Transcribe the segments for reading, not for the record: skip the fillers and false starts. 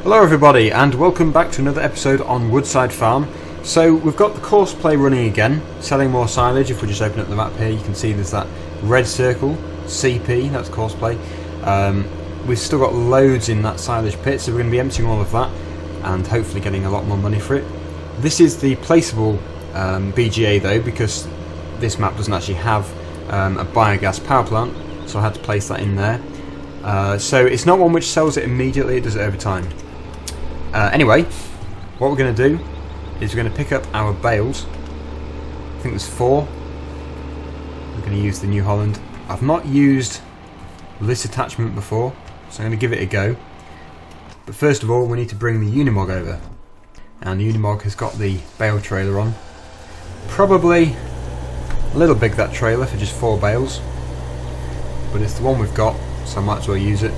Hello everybody and welcome back to another episode on Woodside Farm. So we've got the course play running again, selling more silage. If we just open up the map here you can see there's that red circle, CP, that's course play. We've still got loads in that silage pit, so we're going to be emptying all of that and hopefully getting a lot more money for it. This is the placeable BGA though, because this map doesn't actually have a biogas power plant, so I had to place that in there. So it's not one which sells it immediately, it does it over time. Anyway, what we're going to do is we're going to pick up our bales. I think there's 4. We're going to use the New Holland. I've not used this attachment before, so I'm going to give it a go. But first of all we need to bring the Unimog over. And the Unimog has got the bale trailer on. Probably a little big, that trailer, for just 4 bales. But it's the one we've got, so I might as well use it.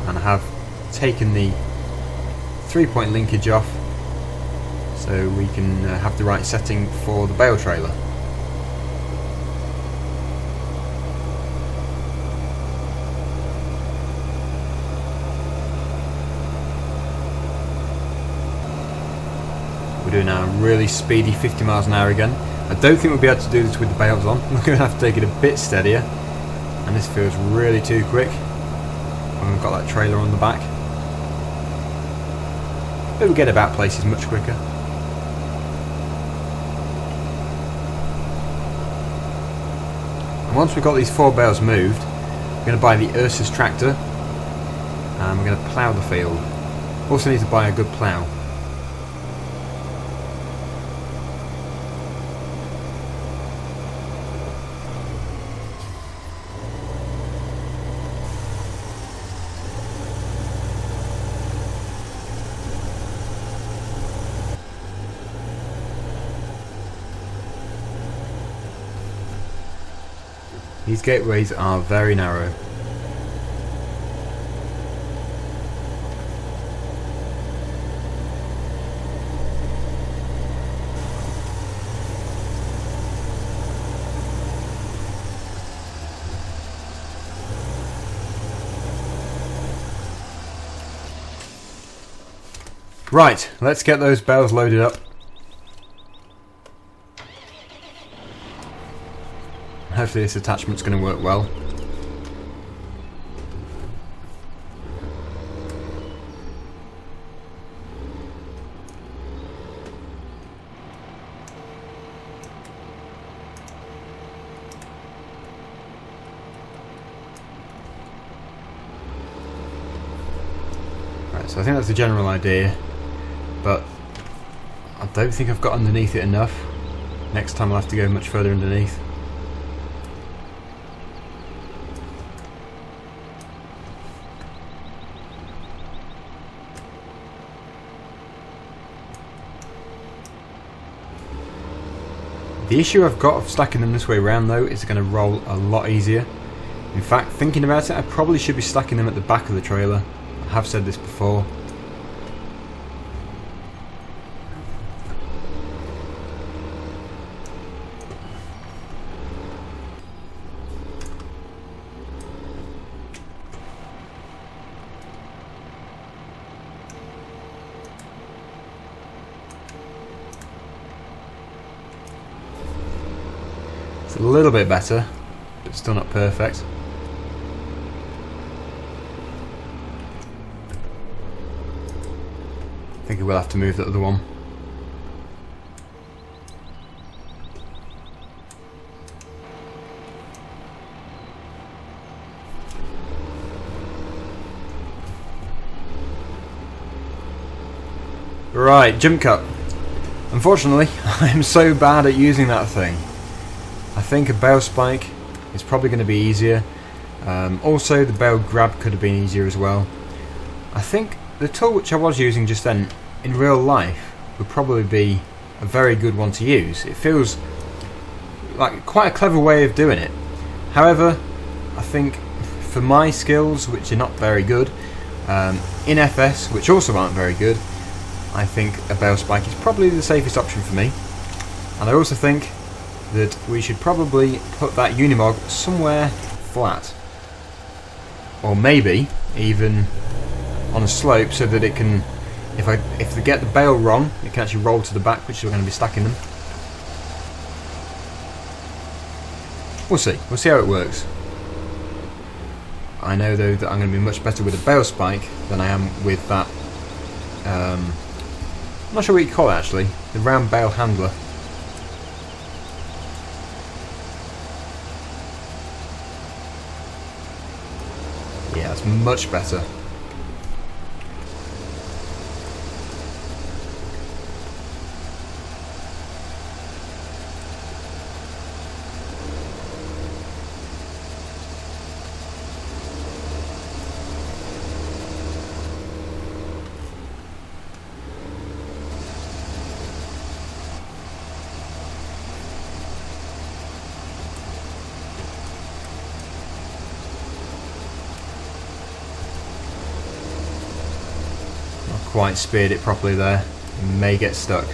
And I have taken the 3-point linkage off so we can have the right setting for the bale trailer. We're doing a really speedy 50 miles an hour again. I don't think we'll be able to do this with the bales on. We're going to have to take it a bit steadier, and this feels really too quick when we've got that trailer on the back. But we'll get about places much quicker. And once we've got these 4 bales moved, we're going to buy the Ursus tractor and we're going to plough the field. Also need to buy a good plough. These gateways are very narrow. Right, let's get those bales loaded up. Hopefully this attachment's going to work well. Right, so I think that's the general idea, but I don't think I've got underneath it enough. Next time I'll have to go much further underneath. The issue I've got of stacking them this way around though is going to roll a lot easier. In fact, thinking about it, I probably should be stacking them at the back of the trailer. I have said this before. It's a little bit better, but still not perfect. I think I will have to move the other one. Right, jump cut. Unfortunately, I'm so bad at using that thing. I think a bale spike is probably going to be easier. Also the bale grab could have been easier as well. I think the tool which I was using just then in real life would probably be a very good one to use. It feels like quite a clever way of doing it. However, I think for my skills, which are not very good, in FS, which also aren't very good, I think a bale spike is probably the safest option for me. And I also think that we should probably put that Unimog somewhere flat. or maybe even on a slope, so that it can, if they get the bale wrong, it can actually roll to the back, which is we're going to be stacking them. We'll see. We'll see how it works. I know though that I'm going to be much better with a bale spike than I am with that. I'm not sure what you call it actually. The round bale handler. Yeah, that's much better. Quite speared it properly there. It may get stuck.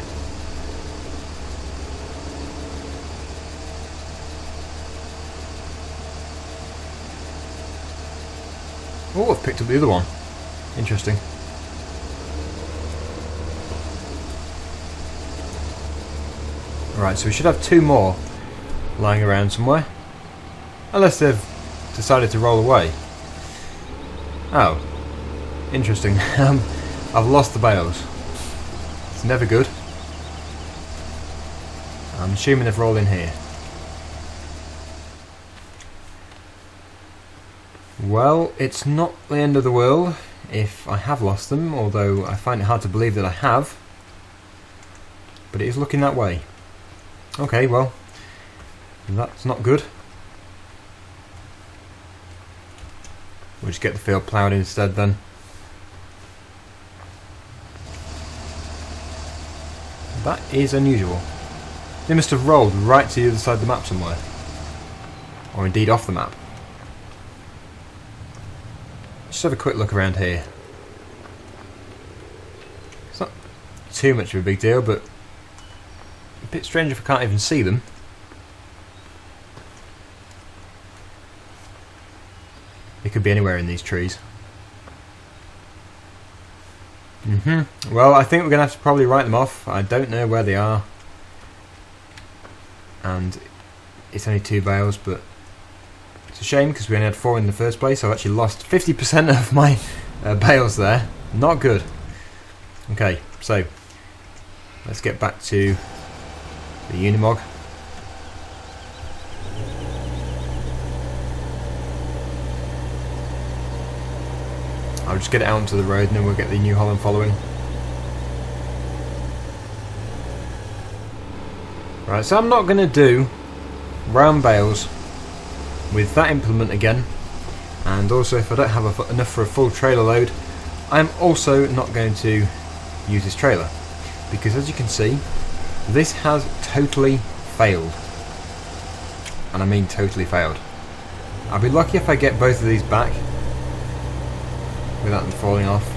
Oh, I've picked up the other one. Interesting. Right, so we should have 2 more lying around somewhere. Unless they've decided to roll away. Oh. Interesting. I've lost the bales. It's never good. I'm assuming they've rolled in here. Well, it's not the end of the world if I have lost them, although I find it hard to believe that I have. But it is looking that way. Okay, well, that's not good. We'll just get the field ploughed instead then. That is unusual. They must have rolled right to the other side of the map somewhere. Or indeed off the map. Just have a quick look around here. It's not too much of a big deal, but a bit strange if I can't even see them. They could be anywhere in these trees. Well, I think we're going to have to probably write them off. I don't know where they are. And it's only 2 bales, but it's a shame because we only had 4 in the first place. I've actually lost 50% of my bales there. Not good. Okay, so let's get back to the Unimog. I'll just get it out onto the road and then we'll get the New Holland following. Right, so I'm not going to do round bales with that implement again, and also if I don't have enough for a full trailer load, I'm also not going to use this trailer, because as you can see, this has totally failed. And I mean totally failed. I'll be lucky if I get both of these back without them falling off.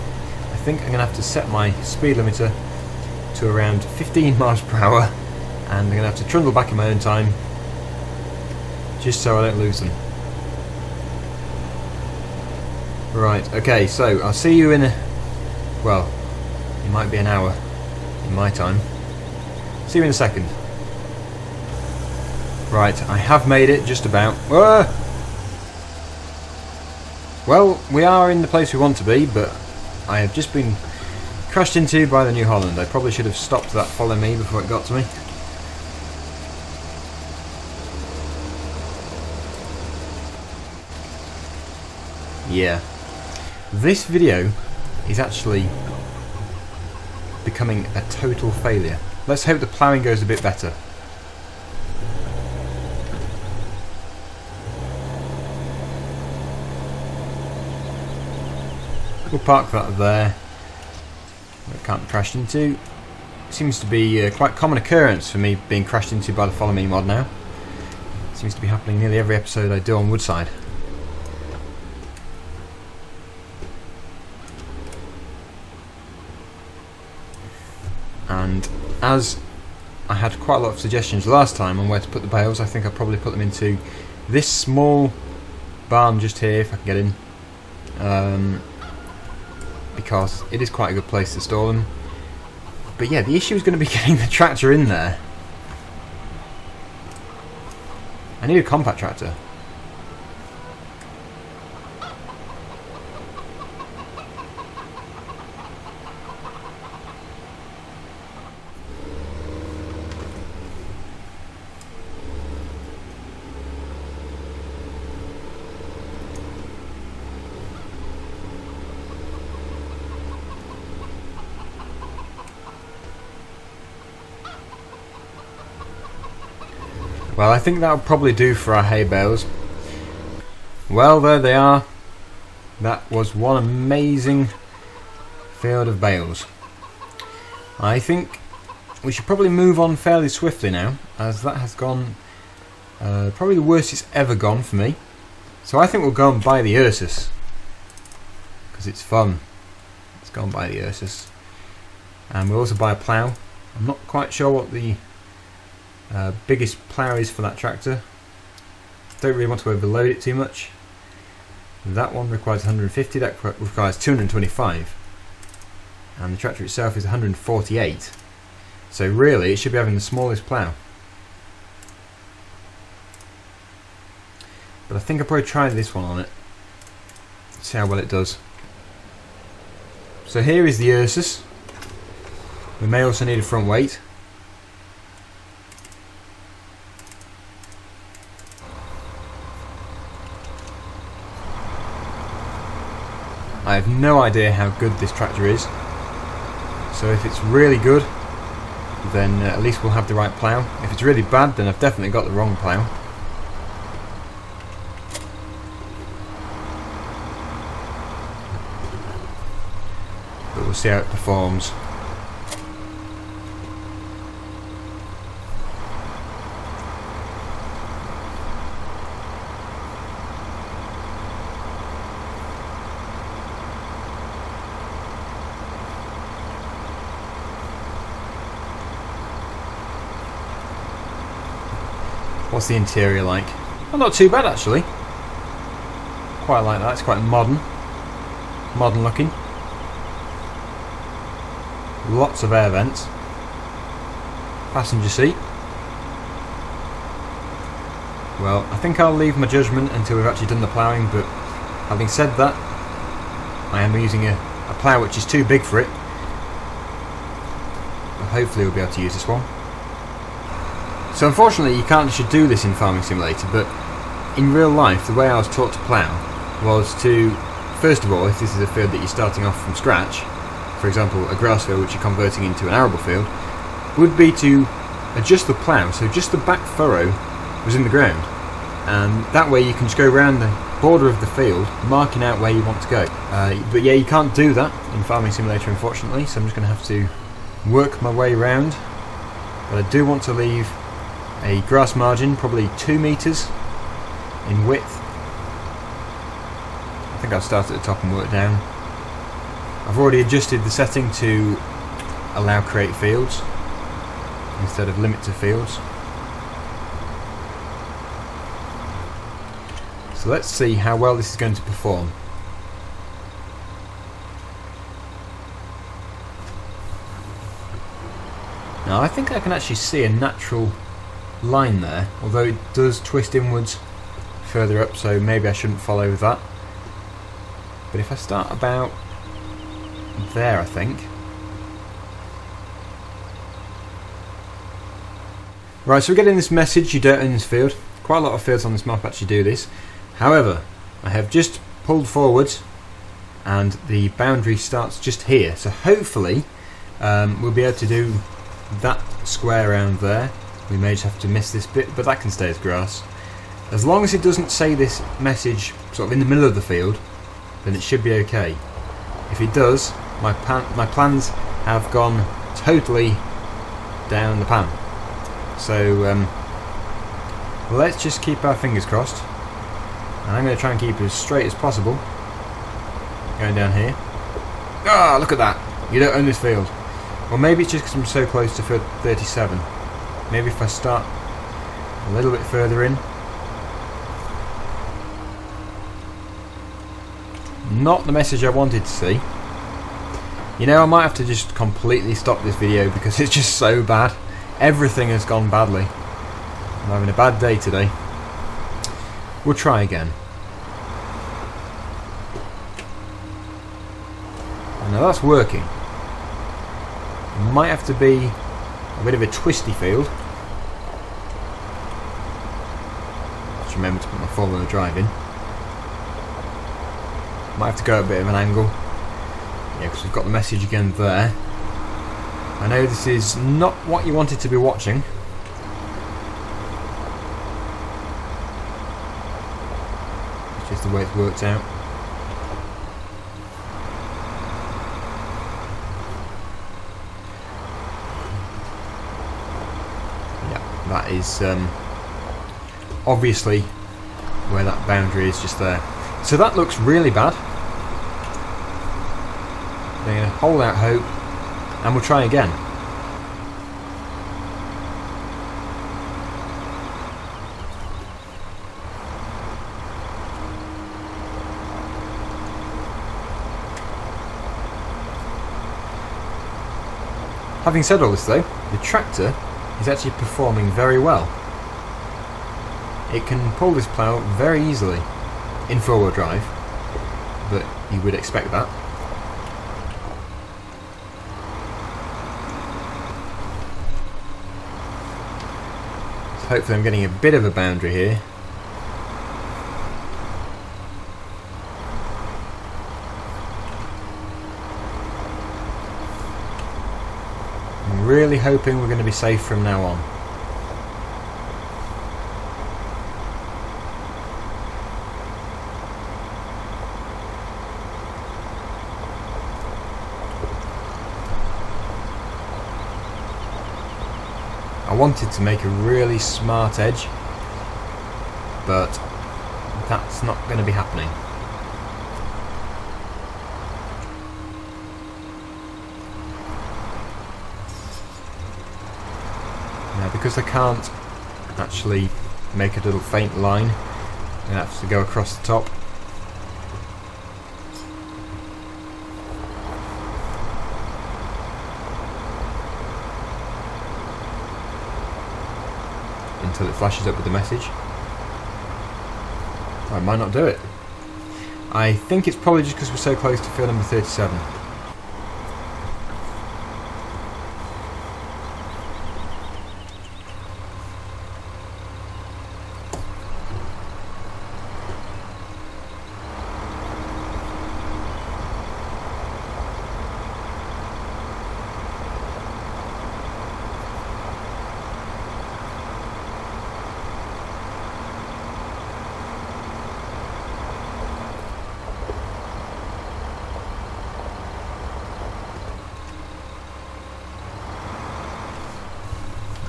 I think I'm going to have to set my speed limiter to around 15 miles per hour, and I'm going to have to trundle back in my own time just so I don't lose them. Right, okay, so I'll see you in a, well, it might be an hour in my time. See you in a second. Right, I have made it just about. Well, we are in the place we want to be, but I have just been crashed into by the New Holland. I probably should have stopped that follow me before it got to me. Yeah. This video is actually becoming a total failure. Let's hope the ploughing goes a bit better. We'll park that there. It can't be crashed into. It seems to be a quite common occurrence for me being crashed into by the Follow Me mod now. It seems to be happening nearly every episode I do on Woodside. And as I had quite a lot of suggestions last time on where to put the bales, I think I'll probably put them into this small barn just here if I can get in. because it is quite a good place to store them. But yeah, the issue is going to be getting the tractor in there. I need a compact tractor. Well, I think that'll probably do for our hay bales. Well, there they are. That was one amazing field of bales. I think we should probably move on fairly swiftly now, as that has gone probably the worst it's ever gone for me. So I think we'll go and buy the Ursus, because it's fun. Let's go and buy the Ursus. And we'll also buy a plough. I'm not quite sure what the biggest plough is for that tractor. Don't really want to overload it too much. That one requires 150, that requires 225, and the tractor itself is 148. So really it should be having the smallest plough. But I think I'll probably try this one on it, see how well it does. So here is the Ursus. We may also need a front weight. I have no idea how good this tractor is, so if it's really good, then at least we'll have the right plough. If it's really bad, then I've definitely got the wrong plough. But we'll see how it performs. What's the interior like? Well, not too bad actually. Quite like that, it's quite modern. Modern looking. Lots of air vents. Passenger seat. Well, I think I'll leave my judgment until we've actually done the ploughing, but having said that, I am using a plough which is too big for it. But hopefully we'll be able to use this one. So unfortunately you can't actually do this in Farming Simulator, but in real life the way I was taught to plough was to, first of all, if this is a field that you're starting off from scratch, for example a grass field which you're converting into an arable field, would be to adjust the plough so just the back furrow was in the ground, and that way you can just go around the border of the field marking out where you want to go. But yeah, you can't do that in Farming Simulator unfortunately, so I'm just going to have to work my way around. But I do want to leave a grass margin, probably 2 meters in width. I think I'll start at the top and work down. I've already adjusted the setting to allow create fields instead of limit to fields. So let's see how well this is going to perform. Now I think I can actually see a natural line there, although it does twist inwards further up, so maybe I shouldn't follow that. But if I start about there, I think. Right, so we're getting this message, you don't own this field. Quite a lot of fields on this map actually do this. However, I have just pulled forwards and the boundary starts just here, so hopefully we'll be able to do that square around there. We may just have to miss this bit, but that can stay as grass. As long as it doesn't say this message sort of in the middle of the field, then it should be okay. If it does, my plans have gone totally down the pan. So let's just keep our fingers crossed. And I'm going to try and keep it as straight as possible. Going down here. Ah, look at that! You don't own this field. Well, maybe it's just because I'm so close to field 37. Maybe if I start a little bit further in. not the message I wanted to see. You know, I might have to just completely stop this video because it's just so bad. Everything has gone badly. I'm having a bad day today. We'll try again. Now that's working. It might have to be a bit of a twisty field. Just remember to put my 4-wheel drive in. Might have to go a bit of an angle. Yeah, because we've got the message again there. I know this is not what you wanted to be watching. It's just the way it's worked out. Yeah, that is obviously where that boundary is, just there. So that looks really bad. We're going to hold out hope and we'll try again. Having said all this though, the tractor is actually performing very well. It can pull this plough very easily in 4-wheel drive, but you would expect that. So hopefully I'm getting a bit of a boundary here. I'm really hoping we're going to be safe from now on. I wanted to make a really smart edge, but that's not going to be happening. Now, because I can't actually make a little faint line, I'm going to have to go across the top. Until it flashes up with the message. I might not do it. I think it's probably just because we're so close to field number 37.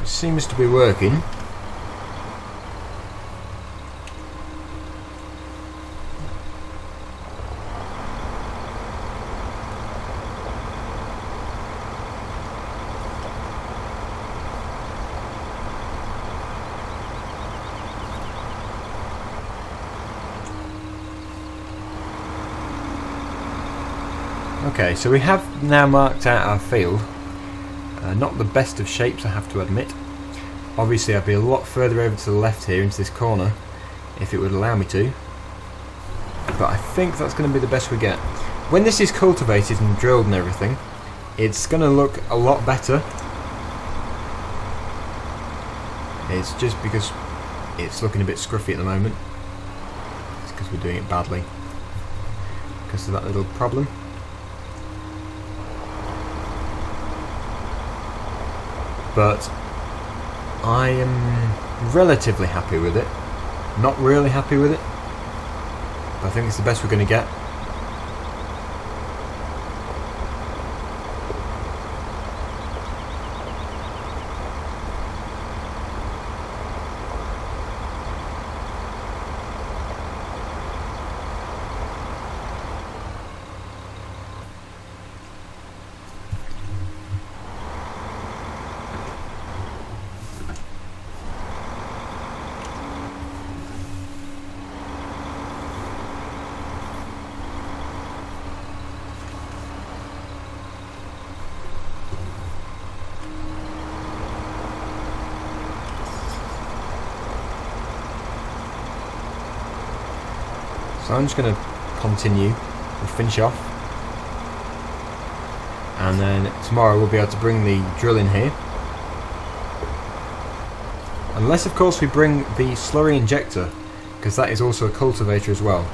Seems to be working. Okay, so we have now marked out our field. Not the best of shapes, I have to admit. Obviously I'd be a lot further over to the left here into this corner if it would allow me to, but I think that's going to be the best we get. When this is cultivated and drilled and everything, it's going to look a lot better. It's just because it's looking a bit scruffy at the moment. It's because we're doing it badly because of that little problem. But I am relatively happy with it. Not really happy with it, but I think it's the best we're going to get. So I'm just going to continue and finish off, and then tomorrow we'll be able to bring the drill in here. Unless of course we bring the slurry injector, because that is also a cultivator as well.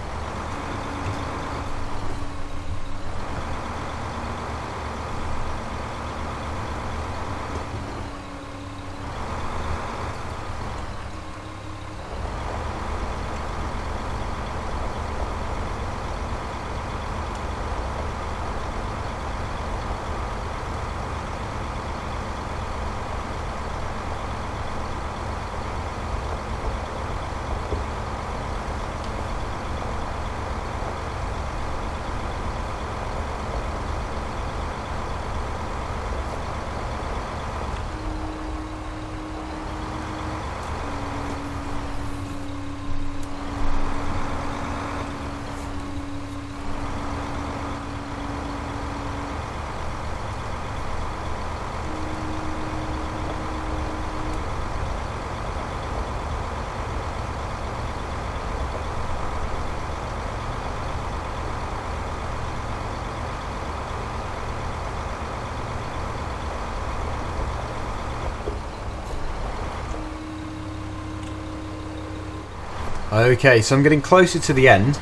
Okay, so I'm getting closer to the end,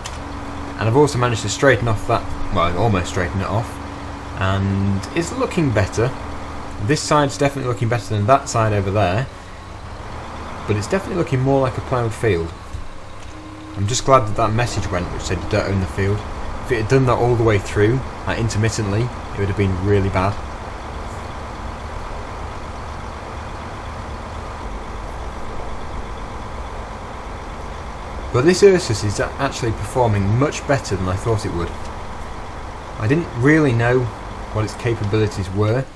and I've also managed to straighten off that, well, almost straighten it off, and it's looking better. This side's definitely looking better than that side over there, but it's definitely looking more like a ploughed field. I'm just glad that that message went which said you don't own the field. If it had done that all the way through, like intermittently, it would have been really bad. But this Ursus is actually performing much better than I thought it would. I didn't really know what its capabilities were.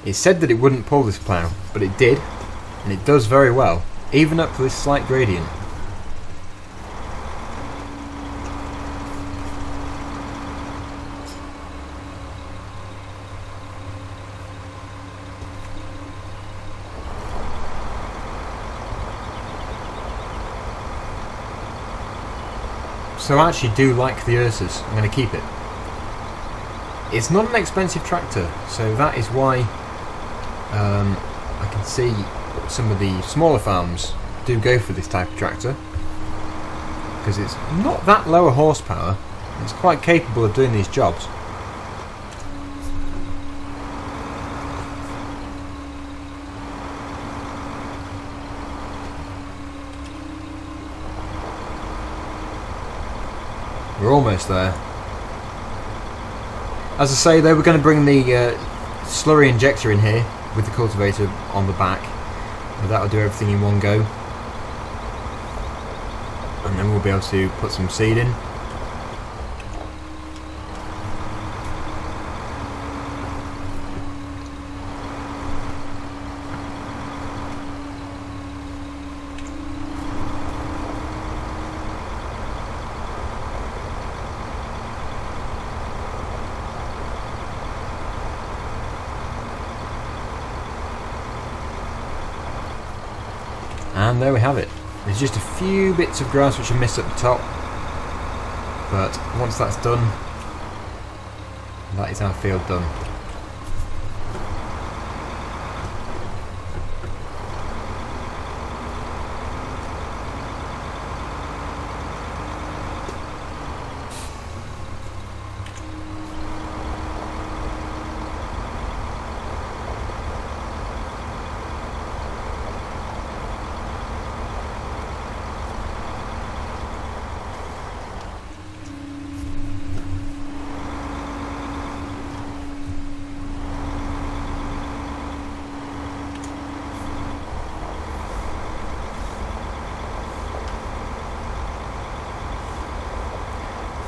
It said that it wouldn't pull this plough, but it did, and it does very well, even up to this slight gradient. So I actually do like the Ursus. I'm going to keep it. It's not an expensive tractor, so that is why I can see some of the smaller farms do go for this type of tractor, because it's not that low a horsepower. It's quite capable of doing these jobs. We're almost there. As I say, though, we're going to bring the slurry injector in here with the cultivator on the back, and that'll do everything in one go, and then we'll be able to put some seed in. And there we have it. There's just a few bits of grass which are missed at the top, but once that's done, that is our field done.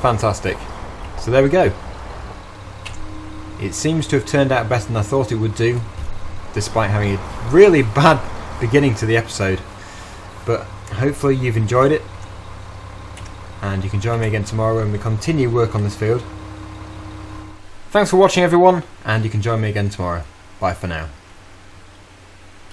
Fantastic. So there we go. It seems to have turned out better than I thought it would do, despite having a really bad beginning to the episode. But hopefully you've enjoyed it, and you can join me again tomorrow when we continue work on this field. Thanks for watching, everyone, and you can join me again tomorrow. Bye for now.